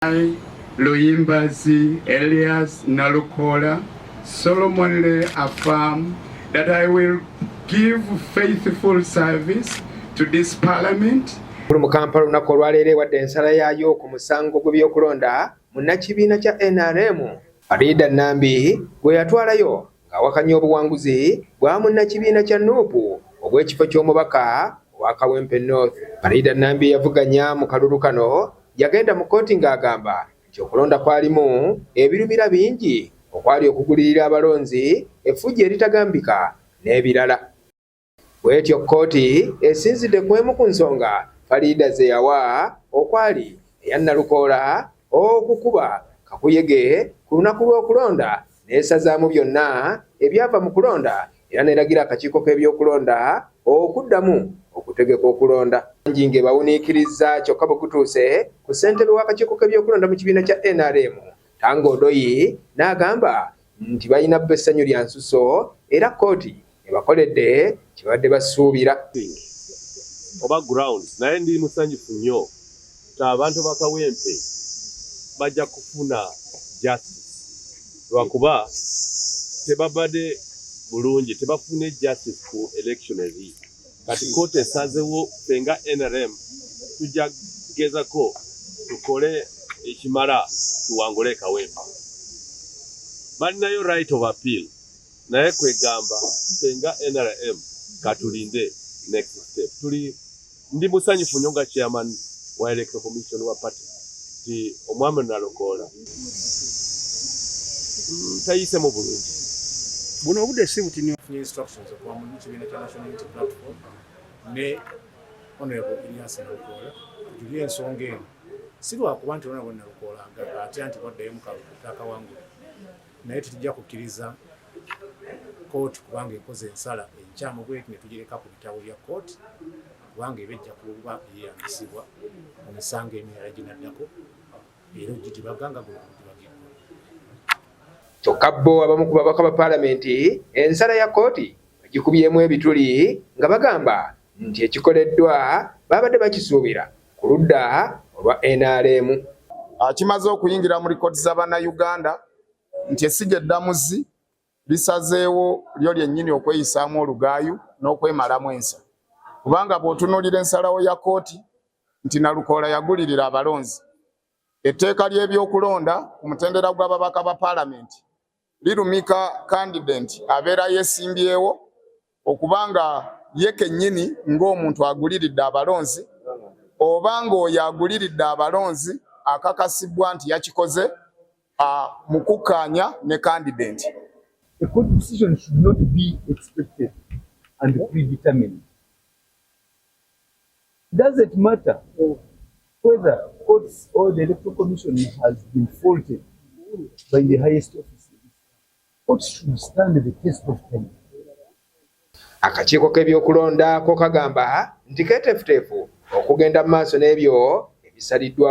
I, Luyimbazi Elias Nalukola, solemnly affirm that I will give faithful service to this parliament. Mu Kampala olunaku olwaleero wadde ensala yaayo ku musango gw'ebyokulonda munnakibiina kya NRM Farida Nambi gwe yatwalayo ng'awakanya obuwanguzi bwa munnakibiina kya NUP obw'ekifo ky'omubaka owa Kawempe North. Farida Nambi yavuganya mu kalulu kano yagenda mu kkooti ng'agamba nti okulonda kwalimu ebirumira bingi okwali okugulirira abalonzi, effujjo eritagambika n'ebirala. Bw'etyo kkooti esinzidde ku emu ku nsonga Farida ze yawa okwali eya Nalukola okukuba kakuyege ku lunaku lw'okulonda n'esazaamu byonna ebyava mu kulonda era n'eragira akakiiko k'ebyokulonda okuddamu okutegeka okulonda. Njinge bawuniikiriza kyokka bwe gutuuse ku ssentebe w'akakiiko k'ebyokulonda mu kibiina kya NRM Tango Odoyi n'agamba nti balina bba essanyu lya nsuso era kkooti ebakoledde kibadde basuubira. Oba grounds naye ndi musanyufu nnyo ta abantu ba Kawempe bajja kufuna justice lwakuba tebabadde bulungi, tebafune justice ku election eri. Kati kooti esazeewo fenga NRM tujja gezako tukole ekimala tuwangule Kawempe. Balinayo right of appeal naye kwegamba fenga NRM katulinde next step. Ndi musanyufu nnyo nga chairman wa electoral commission wa party ti omwami Nalukola tayise mu bulungi. Buno obudde si butini instructions okuva mu kibiina kya National Unity Platform ne Honorable Elias Nalukola tujulye ensonga eno si lwakuba nti Honorable Nalukola atya nti baddayo mu kakawangula naye tujja kukkiriza kooti kubanga ekoze ensala enkyamu bweti ne tugireka ku bitabo bya kooti kubanga ebejja kuba eyeyambisibwa mu misango emirala ginaddako era ogitibaganga gulagibagirwa. Kyokka bo abamu ku babaka ba paalamenti ensala ya kkooti bagikubyemu ebituli nga bagamba nti ekikoleddwa babadde bakisuubira ku ludda olwa NRM. Kimaze okuyingira mu likooti z'Abannayuganda nti essija eddamuzi lisazeewo lyo lyennyini okweyisaamu olugaayu n'okwemalamu ensa. Kubanga bw'otunuulira ensalawo ya kkooti nti Nalukola yagulirira abalonzi, etteeka ly'ebyokulonda ku mutendera gw'ababaka ba paalamenti lirumika candidate abeera yeesimbyewo okubanga ye kennyini ng'omuntu aguliridde abalonzi oba ng'oyo aguliridde abalonzi akakasibwa nti yakikoze mu kukkaanya ne candidate. A court decision should not be expected and predetermined. Doesn't matter whether courts or the Electoral Commission has been faulted by the highest office. Courts should stand the test of time. Akakiiko k'ebyokulonda ko kagamba nti keeteefuteefu okugenda mu maaso n'ebyo ebisaliddwa